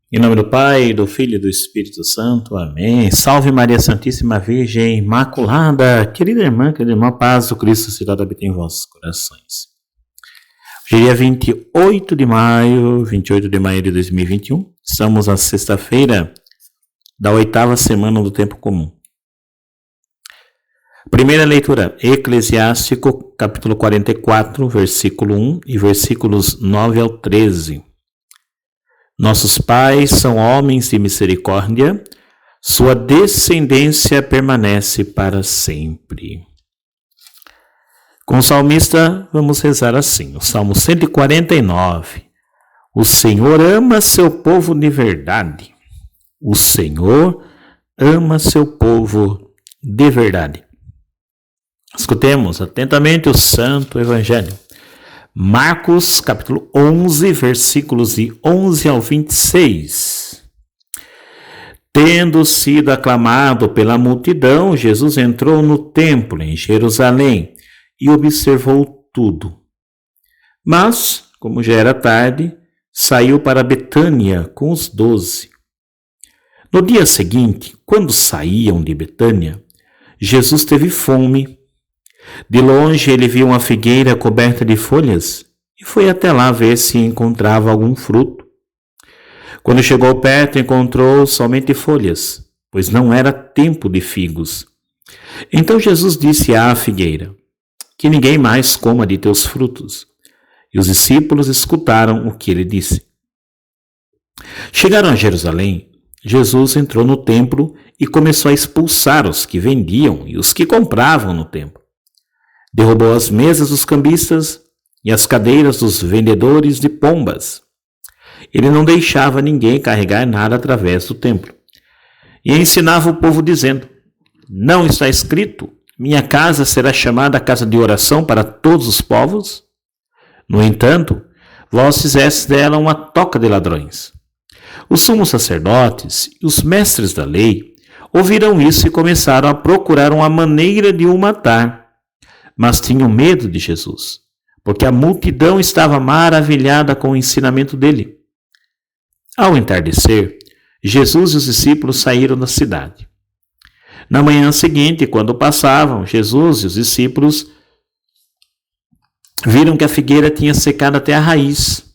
Em nome do Pai, do Filho e do Espírito Santo. Amém. Salve Maria Santíssima Virgem Imaculada. Querida irmã, paz do Cristo Cidade habita em vossos corações. Hoje é dia 28 de maio de 2021. Estamos na sexta-feira da 8ª semana do tempo comum. Primeira leitura, Eclesiástico, capítulo 44, versículo 1 e versículos 9 ao 13. Nossos pais são homens de misericórdia, sua descendência permanece para sempre. Com o salmista, vamos rezar assim, o Salmo 149. O Senhor ama seu povo de verdade. O Senhor ama seu povo de verdade. Escutemos atentamente o Santo Evangelho. Marcos, capítulo 11, versículos de 11 ao 26. Tendo sido aclamado pela multidão, Jesus entrou no templo em Jerusalém e observou tudo. Mas, como já era tarde, saiu para Betânia com os 12. No dia seguinte, quando saíam de Betânia, Jesus teve fome. De longe ele viu uma figueira coberta de folhas e foi até lá ver se encontrava algum fruto. Quando chegou perto, encontrou somente folhas, pois não era tempo de figos. Então Jesus disse à figueira: que ninguém mais coma de teus frutos. E os discípulos escutaram o que ele disse. Chegaram a Jerusalém. Jesus entrou no templo e começou a expulsar os que vendiam e os que compravam no templo. Derrubou as mesas dos cambistas e as cadeiras dos vendedores de pombas. Ele não deixava ninguém carregar nada através do templo. E ensinava o povo dizendo: não está escrito, minha casa será chamada casa de oração para todos os povos? No entanto, vós fizestes dela uma toca de ladrões. Os sumos sacerdotes e os mestres da lei ouviram isso e começaram a procurar uma maneira de o matar. Mas tinham medo de Jesus, porque a multidão estava maravilhada com o ensinamento dele. Ao entardecer, Jesus e os discípulos saíram da cidade. Na manhã seguinte, quando passavam, Jesus e os discípulos viram que a figueira tinha secado até a raiz.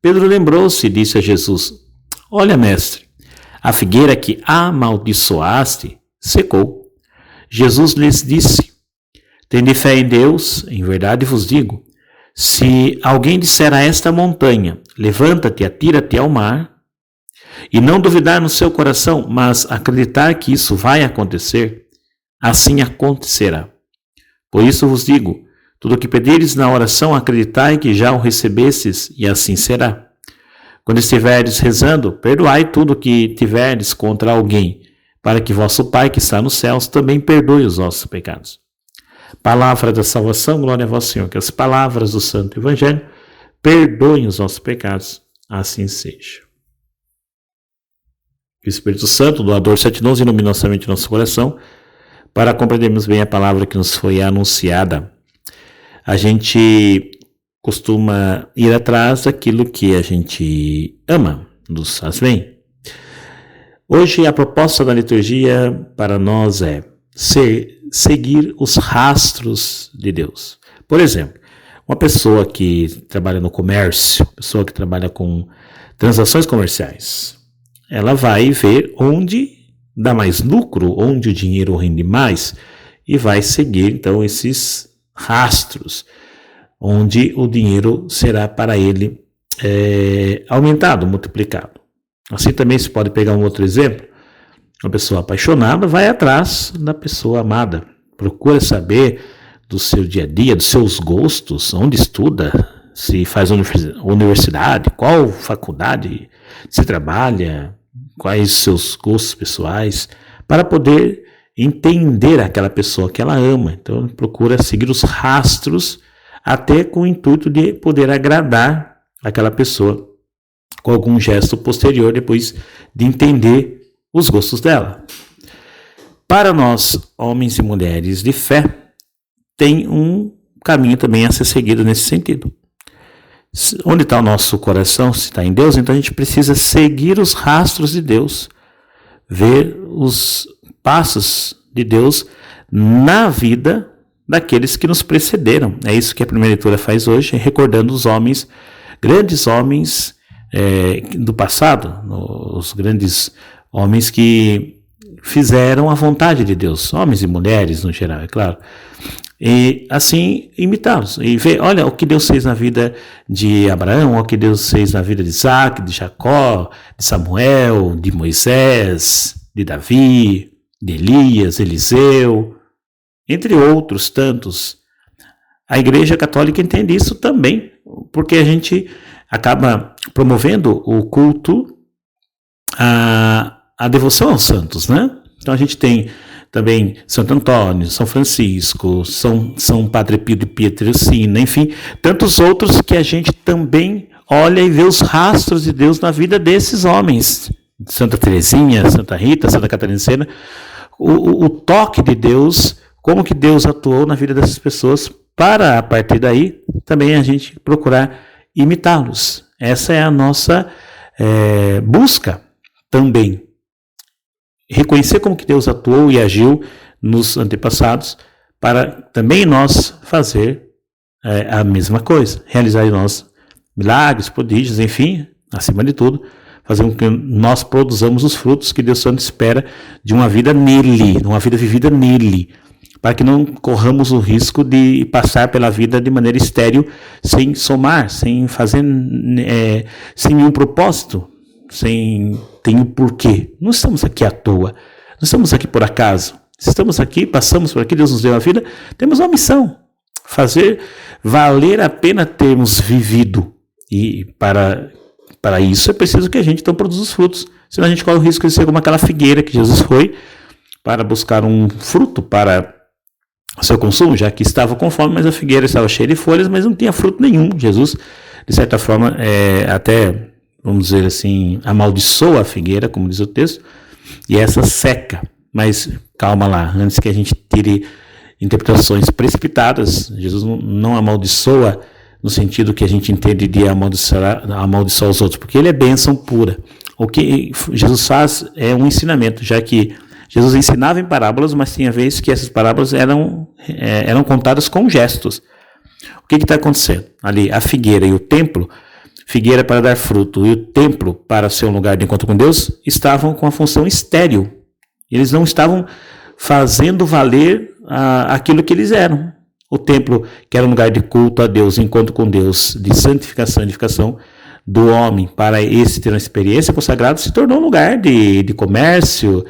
Pedro lembrou-se e disse a Jesus: olha, mestre, a figueira que amaldiçoaste secou. Jesus lhes disse: tende fé em Deus, em verdade vos digo, se alguém disser a esta montanha, levanta-te e atira-te ao mar, e não duvidar no seu coração, mas acreditar que isso vai acontecer, assim acontecerá. Por isso vos digo, tudo o que pedires na oração, acreditai que já o recebestes, e assim será. Quando estiverdes rezando, perdoai tudo o que tiverdes contra alguém, para que vosso Pai que está nos céus também perdoe os vossos pecados. Palavra da salvação, glória a vós, Senhor. Que as palavras do Santo Evangelho perdoem os nossos pecados, assim seja. Que o Espírito Santo, doador de sete dons, ilumine nossa mente e nosso coração, para compreendermos bem a palavra que nos foi anunciada. A gente costuma ir atrás daquilo que a gente ama, nos faz bem. Hoje a proposta da liturgia para nós é seguir os rastros de Deus. Por exemplo, uma pessoa que trabalha no comércio, pessoa que trabalha com transações comerciais, ela vai ver onde dá mais lucro, onde o dinheiro rende mais, e vai seguir então esses rastros, onde o dinheiro será para ele aumentado, multiplicado. Assim também se pode pegar um outro exemplo. Uma pessoa apaixonada vai atrás da pessoa amada, procura saber do seu dia a dia, dos seus gostos, onde estuda, se faz universidade, qual faculdade se trabalha, quais seus gostos pessoais, para poder entender aquela pessoa que ela ama. Então procura seguir os rastros, até com o intuito de poder agradar aquela pessoa, com algum gesto posterior, depois de entender os gostos dela. Para nós, homens e mulheres de fé, tem um caminho também a ser seguido nesse sentido. Onde está o nosso coração? Se está em Deus, então a gente precisa seguir os rastros de Deus, ver os passos de Deus na vida daqueles que nos precederam. É isso que a primeira leitura faz hoje, recordando os homens, grandes homens do passado, os grandes homens que fizeram a vontade de Deus, homens e mulheres no geral, é claro. E assim imitá-los e ver, olha o que Deus fez na vida de Abraão, o que Deus fez na vida de Isaac, de Jacó, de Samuel, de Moisés, de Davi, de Elias, Eliseu, entre outros tantos. A Igreja Católica entende isso também, porque a gente acaba promovendo o culto, a devoção aos santos, né? Então a gente tem também Santo Antônio, São Francisco, São Padre Pio de Pietrelcina, enfim, tantos outros que a gente também olha e vê os rastros de Deus na vida desses homens. Santa Teresinha, Santa Rita, Santa Catarina de Sena, o toque de Deus, como que Deus atuou na vida dessas pessoas, para a partir daí também a gente procurar imitá-los. Essa é a nossa busca também. Reconhecer como que Deus atuou e agiu nos antepassados, para também nós fazer a mesma coisa, realizar em nós milagres, prodígios, enfim, acima de tudo, fazer com que nós produzamos os frutos que Deus tanto espera de uma vida nele, de uma vida vivida nele, para que não corramos o risco de passar pela vida de maneira estéril, sem somar, sem fazer, sem nenhum propósito, sem ter um porquê. Não estamos aqui à toa, não estamos aqui por acaso. Se estamos aqui, passamos por aqui, Deus nos deu a vida, temos uma missão, fazer valer a pena termos vivido. E para isso é preciso que a gente então produza os frutos, senão a gente corre o risco de ser como aquela figueira que Jesus foi para buscar um fruto para seu consumo, já que estava com fome, mas a figueira estava cheia de folhas, mas não tinha fruto nenhum. Jesus, de certa forma, até, vamos dizer assim, amaldiçoa a figueira, como diz o texto, e essa seca. Mas calma lá, antes que a gente tire interpretações precipitadas, Jesus não amaldiçoa no sentido que a gente entende de amaldiçoar os outros, porque ele é bênção pura. O que Jesus faz é um ensinamento, já que Jesus ensinava em parábolas, mas tinha vezes que essas parábolas eram contadas com gestos. O que está acontecendo? Ali, a figueira e o templo, figueira para dar fruto e o templo para ser um lugar de encontro com Deus, estavam com a função estéril. Eles não estavam fazendo valer aquilo que eles eram. O templo, que era um lugar de culto a Deus, encontro com Deus, de santificação e edificação do homem, para esse ter uma experiência consagrada, se tornou um lugar de comércio,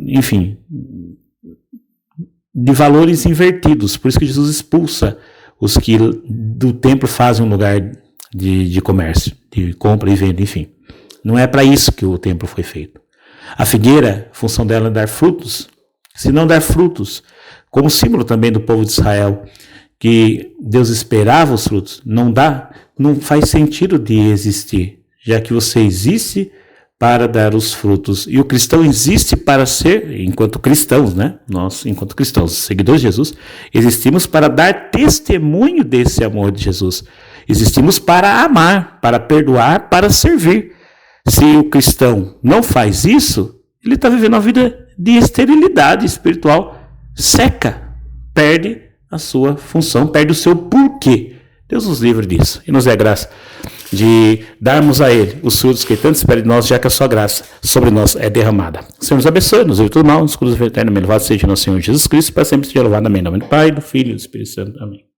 enfim, de valores invertidos. Por isso que Jesus expulsa os que do templo fazem um lugar de comércio, de compra e venda, enfim. Não é para isso que o templo foi feito. A figueira, a função dela é dar frutos. Se não der frutos, como símbolo também do povo de Israel, que Deus esperava os frutos, não faz sentido de existir, já que você existe para dar os frutos. E o cristão existe para ser, enquanto cristãos, né? Nós, enquanto cristãos, seguidores de Jesus, existimos para dar testemunho desse amor de Jesus. Existimos para amar, para perdoar, para servir. Se o cristão não faz isso, ele está vivendo uma vida de esterilidade espiritual, seca, perde a sua função, perde o seu porquê. Deus nos livre disso e nos dê a graça de darmos a Ele os frutos que tanto espera de nós, já que a sua graça sobre nós é derramada. O Senhor nos abençoe, nos livre do mal, nos cruza o eterno, louvado seja nosso Senhor Jesus Cristo, para sempre seja louvado. Amém. Em nome do Pai, do Filho e do Espírito Santo. Amém.